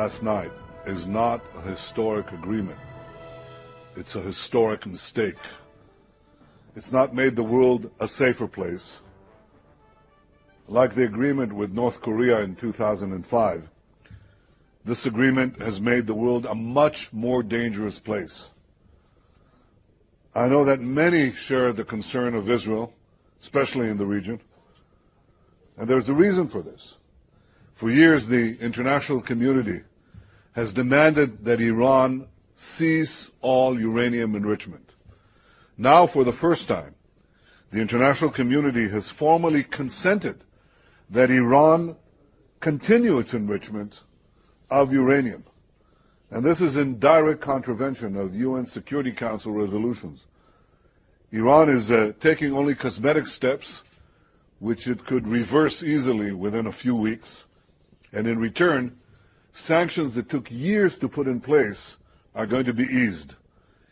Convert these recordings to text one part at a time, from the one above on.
last night is not a historic agreement. It's a historic mistake. It's not made the world a safer place. Like the agreement with North Korea in 2005, this agreement has made the world a much more dangerous place. I know that many share the concern of Israel, especially in the region, and there's a reason for this. For years, the international community has demanded that Iran cease all uranium enrichment. Now, for the first time, the international community has formally consented that Iran continue its enrichment of uranium. And this is in direct contravention of UN Security Council resolutions. Iran is taking only cosmetic steps, which it could reverse easily within a few weeks. And in return, sanctions that took years to put in place are going to be eased.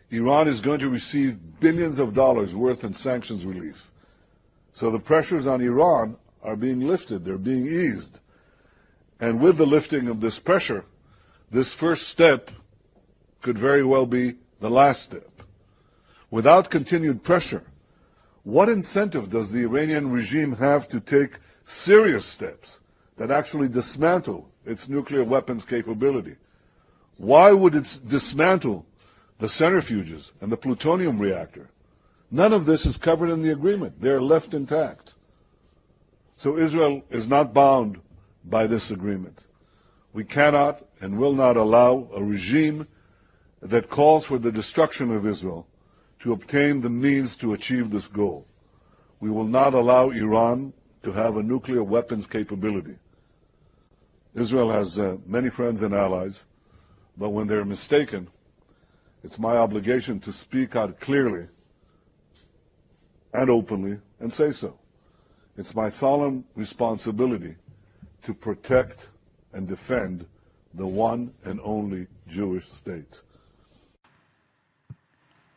Iran is going to receive billions of dollars worth in sanctions relief. So the pressures on Iran are being lifted, they're being eased. And with the lifting of this pressure, this first step could very well be the last step. Without continued pressure, what incentive does the Iranian regime have to take serious steps that actually dismantle its nuclear weapons capability? Why would it dismantle the centrifuges and the plutonium reactor? None of this is covered in the agreement. They're left intact. So Israel is not bound by this agreement. We cannot and will not allow a regime that calls for the destruction of Israel to obtain the means to achieve this goal. We will not allow Iran to have a nuclear weapons capability. Israel has many friends and allies, but when they're mistaken, it's my obligation to speak out clearly and openly and say so. It's my solemn responsibility to protect and defend the one and only Jewish state.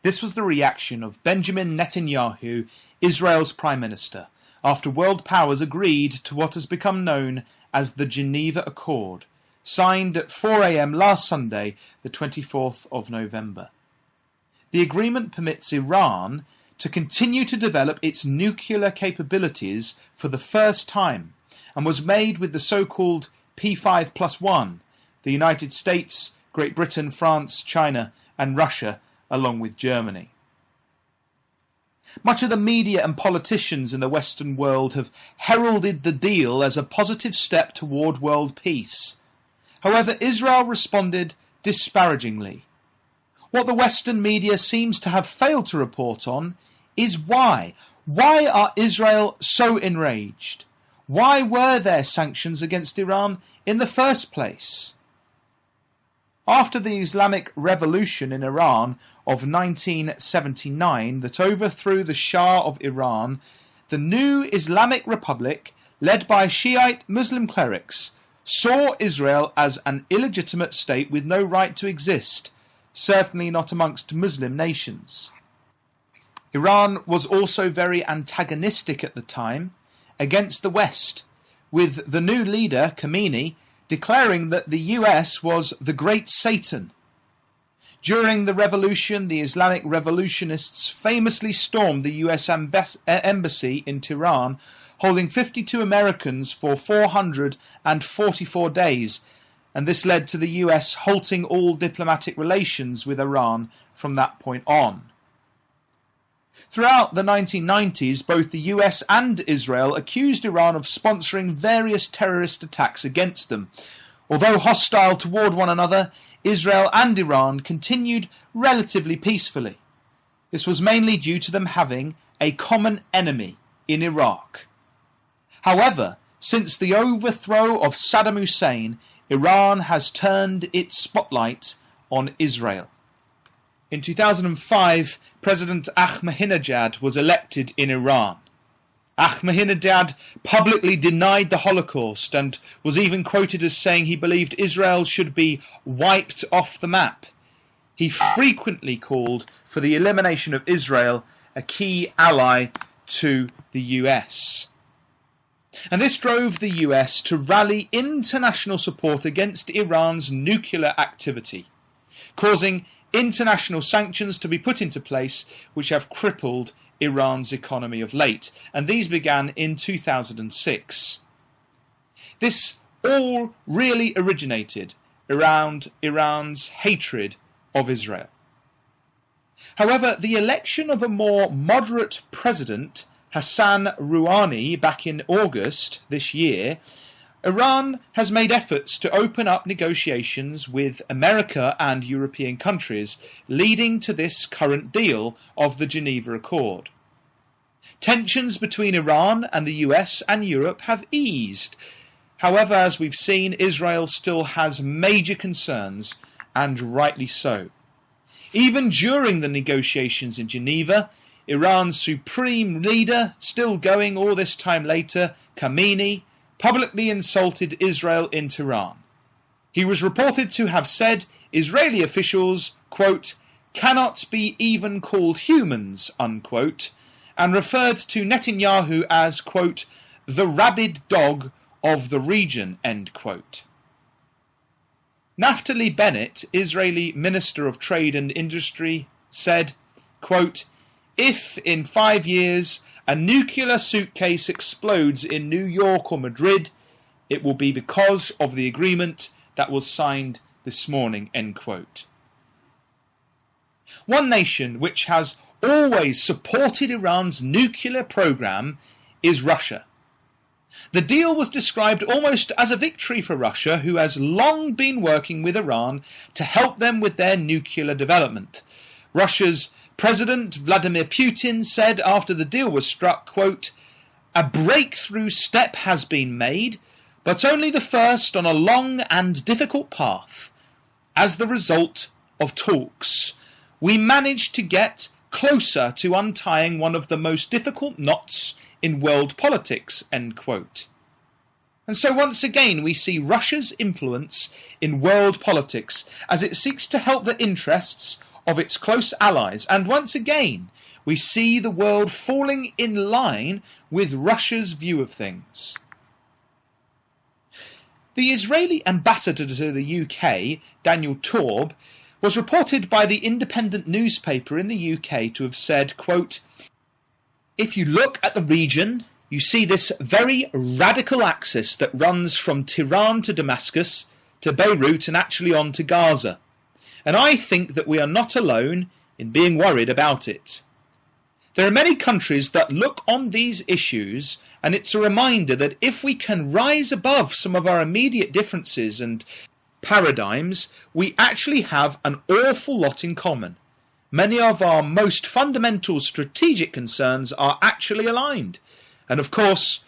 This was the reaction of Benjamin Netanyahu, Israel's Prime Minister, after world powers agreed to what has become known as the Geneva Accord, signed at 4 a.m. last Sunday, the 24th of November. The agreement permits Iran to continue to develop its nuclear capabilities for the first time, and was made with the so-called P5+1, the United States, Great Britain, France, China and Russia, along with Germany. Much of the media and politicians in the Western world have heralded the deal as a positive step toward world peace. However, Israel responded disparagingly. What the Western media seems to have failed to report on is why. Why are Israel so enraged? Why were there sanctions against Iran in the first place? After the Islamic Revolution in Iran of 1979 that overthrew the Shah of Iran, the new Islamic Republic, led by Shiite Muslim clerics, saw Israel as an illegitimate state with no right to exist, certainly not amongst Muslim nations. Iran was also very antagonistic at the time against the West, with the new leader, Khomeini, declaring that the US was the great Satan. During the revolution, the Islamic revolutionists famously stormed the US embassy in Tehran, holding 52 Americans for 444 days, and this led to the US halting all diplomatic relations with Iran from that point on. Throughout the 1990s, both the US and Israel accused Iran of sponsoring various terrorist attacks against them. Although hostile toward one another, Israel and Iran continued relatively peacefully. This was mainly due to them having a common enemy in Iraq. However, since the overthrow of Saddam Hussein, Iran has turned its spotlight on Israel. In 2005, President Ahmadinejad was elected in Iran. Ahmadinejad publicly denied the Holocaust and was even quoted as saying he believed Israel should be wiped off the map. He frequently called for the elimination of Israel, a key ally to the US. And this drove the US to rally international support against Iran's nuclear activity, causing international sanctions to be put into place which have crippled Iran's economy of late, and these began in 2006. This all really originated around Iran's hatred of Israel. However, the election of a more moderate president, Hassan Rouhani, back in August this year, Iran has made efforts to open up negotiations with America and European countries, leading to this current deal of the Geneva Accord. Tensions between Iran and the US and Europe have eased. However, as we've seen, Israel still has major concerns, and rightly so. Even during the negotiations in Geneva, Iran's supreme leader, still going all this time later, Khamenei, publicly insulted Israel in Tehran. He was reported to have said Israeli officials, quote, cannot be even called humans, unquote, and referred to Netanyahu as, quote, the rabid dog of the region, end quote. Naftali Bennett, Israeli Minister of Trade and Industry, said, quote, if in 5 years a nuclear suitcase explodes in New York or Madrid, it will be because of the agreement that was signed this morning, end quote. One nation which has always supported Iran's nuclear program is Russia. The deal was described almost as a victory for Russia, who has long been working with Iran to help them with their nuclear development. Russia's President Vladimir Putin said after the deal was struck, quote, a breakthrough step has been made, but only the first on a long and difficult path. As the result of talks, we managed to get closer to untying one of the most difficult knots in world politics, end quote. And so once again we see Russia's influence in world politics as it seeks to help the interests of its close allies, and once again we see the world falling in line with Russia's view of things. The Israeli ambassador to the UK, Daniel Taub, was reported by the independent newspaper in the UK to have said, quote, if you look at the region, you see this very radical axis that runs from Tehran to Damascus, to Beirut and actually on to Gaza. And I think that we are not alone in being worried about it. There are many countries that look on these issues, and it's a reminder that if we can rise above some of our immediate differences and paradigms, we actually have an awful lot in common. Many of our most fundamental strategic concerns are actually aligned. And of course,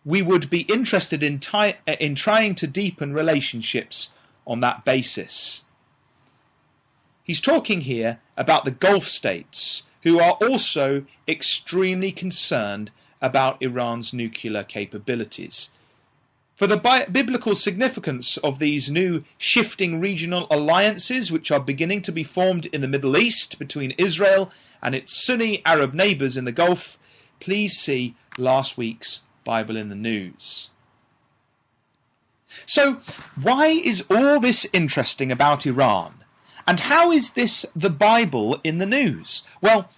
we would be interested in trying to deepen relationships on that basis. He's talking here about the Gulf states, who are also extremely concerned about Iran's nuclear capabilities. For the biblical significance of these new shifting regional alliances which are beginning to be formed in the Middle East between Israel and its Sunni Arab neighbours in the Gulf, please see last week's Bible in the News. So, why is all this interesting about Iran? And how is this the Bible in the News? Well,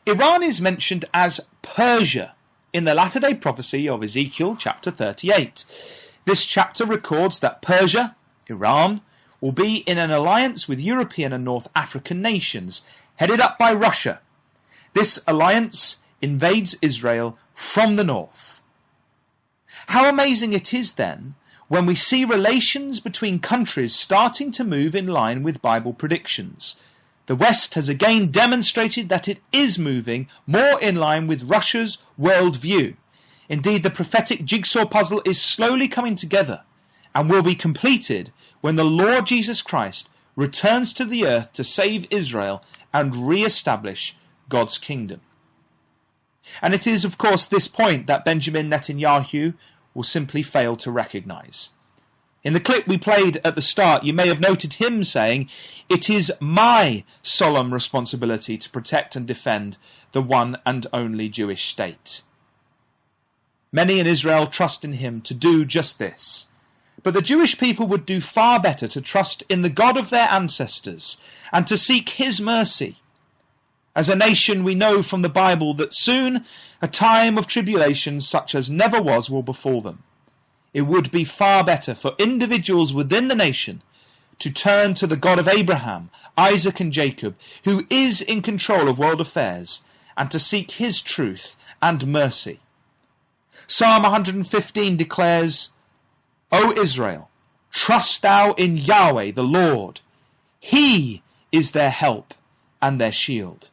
Iran is mentioned as Persia in the latter-day prophecy of Ezekiel chapter 38. This chapter records that Persia, Iran, will be in an alliance with European and North African nations, headed up by Russia. This alliance invades Israel from the north. How amazing it is then when we see relations between countries starting to move in line with Bible predictions. The West has again demonstrated that it is moving more in line with Russia's worldview. Indeed, the prophetic jigsaw puzzle is slowly coming together and will be completed when the Lord Jesus Christ returns to the earth to save Israel and re-establish God's kingdom. And it is, of course, this point that Benjamin Netanyahu will simply fail to recognise. In the clip we played at the start, you may have noted him saying, "It is my solemn responsibility to protect and defend the one and only Jewish state." Many in Israel trust in him to do just this. But the Jewish people would do far better to trust in the God of their ancestors and to seek his mercy. As a nation, we know from the Bible that soon a time of tribulation such as never was will befall them. It would be far better for individuals within the nation to turn to the God of Abraham, Isaac and Jacob, who is in control of world affairs, and to seek his truth and mercy. Psalm 115 declares, O Israel, trust thou in Yahweh the Lord. He is their help and their shield.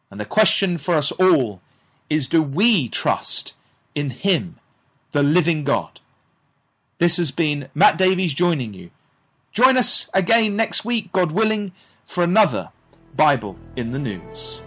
And the question for us all is, do we trust in him, the living God? This has been Matt Davies joining you. Join us again next week, God willing, for another Bible in the News.